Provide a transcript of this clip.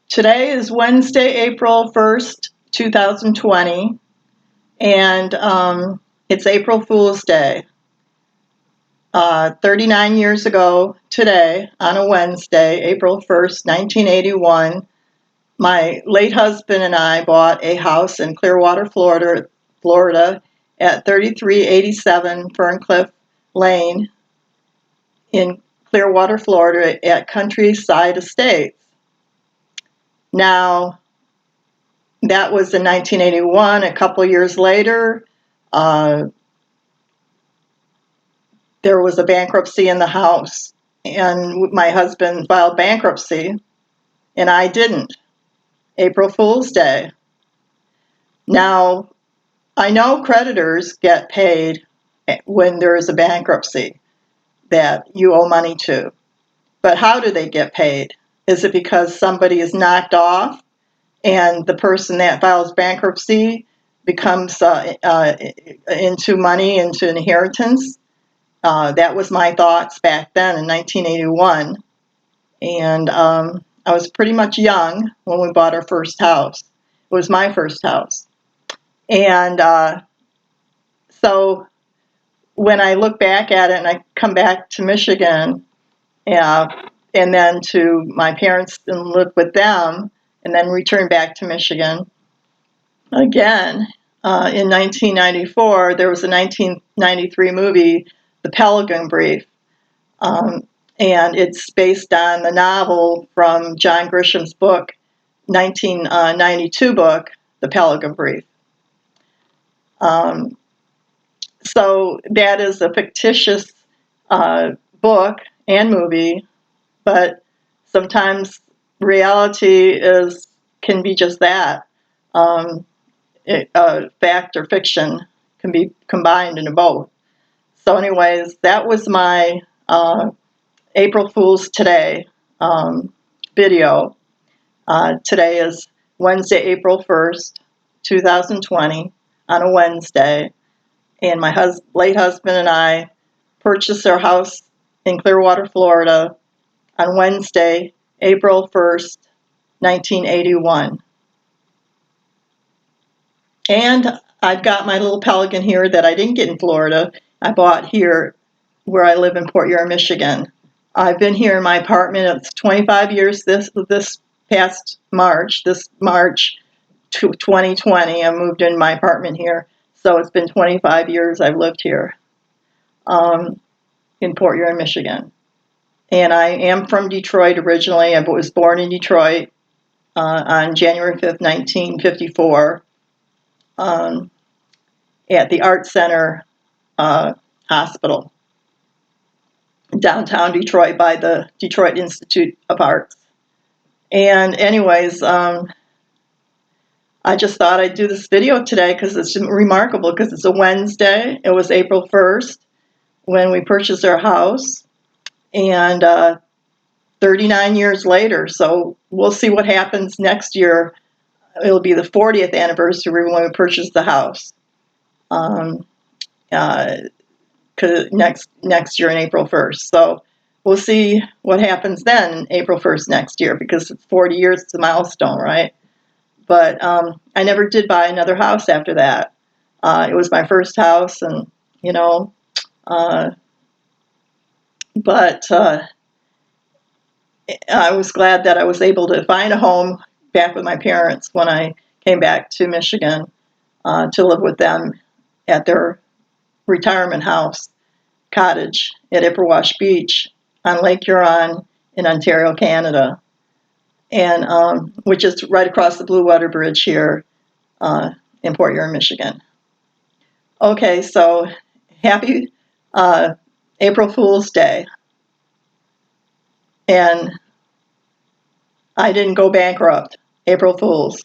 Today is Wednesday, April 1st, 2020, and it's April Fool's Day. 39 years ago today, on a Wednesday, April 1st, 1981, my late husband and I bought a house in Clearwater, Florida at 3387 Ferncliff Lane in Clearwater, Florida at Countryside Estates. Now, that was in 1981. A couple years later, there was a bankruptcy in the house, and my husband filed bankruptcy, and I didn't. April Fool's Day. Now, I know creditors get paid when there is a bankruptcy that you owe money to, but how do they get paid? Is it because somebody is knocked off and the person that files bankruptcy becomes into money, into inheritance? That was my thoughts back then in 1981. And I was pretty much young when we bought our first house. It was my first house. And so when I look back at it and I come back to Michigan and then to my parents and live with them and then return back to Michigan again, in 1994, there was a 1993 movie, The Pelican Brief. And it's based on the novel from John Grisham's book, 1992 book, The Pelican Brief. So that is a fictitious book and movie, but sometimes reality can be just that. Fact or fiction can be combined into both. So anyways, that was my April Fool's Today video. Today is Wednesday, April 1st, 2020, on a Wednesday. And my late husband and I purchased our house in Clearwater, Florida on Wednesday, April 1st, 1981. And I've got my little Pelican here that I didn't get in Florida. I bought here where I live in Port Huron, Michigan. I've been here in my apartment. It's 25 years this past March, 2020. I moved in my apartment here. So it's been 25 years I've lived here in Port Huron, Michigan. And I am from Detroit originally. I was born in Detroit on January 5th, 1954 at the Art Center Hospital, downtown Detroit by the Detroit Institute of Arts. And anyways, I just thought I'd do this video today because it's remarkable, because it's a Wednesday. It was April 1st when we purchased our house, and 39 years later. So we'll see what happens next year. It'll be the 40th anniversary when we purchased the house. Next year in April 1st. So we'll see what happens then April 1st next year, because it's 40 years, it's a milestone, right? But I never did buy another house after that. It was my first house, and but I was glad that I was able to find a home back with my parents when I came back to Michigan to live with them at their retirement house cottage at Ipperwash Beach on Lake Huron in Ontario, Canada, and which is right across the Blue Water Bridge here in Port Huron, Michigan. Okay, so happy April Fool's Day. And I didn't go bankrupt. April Fools.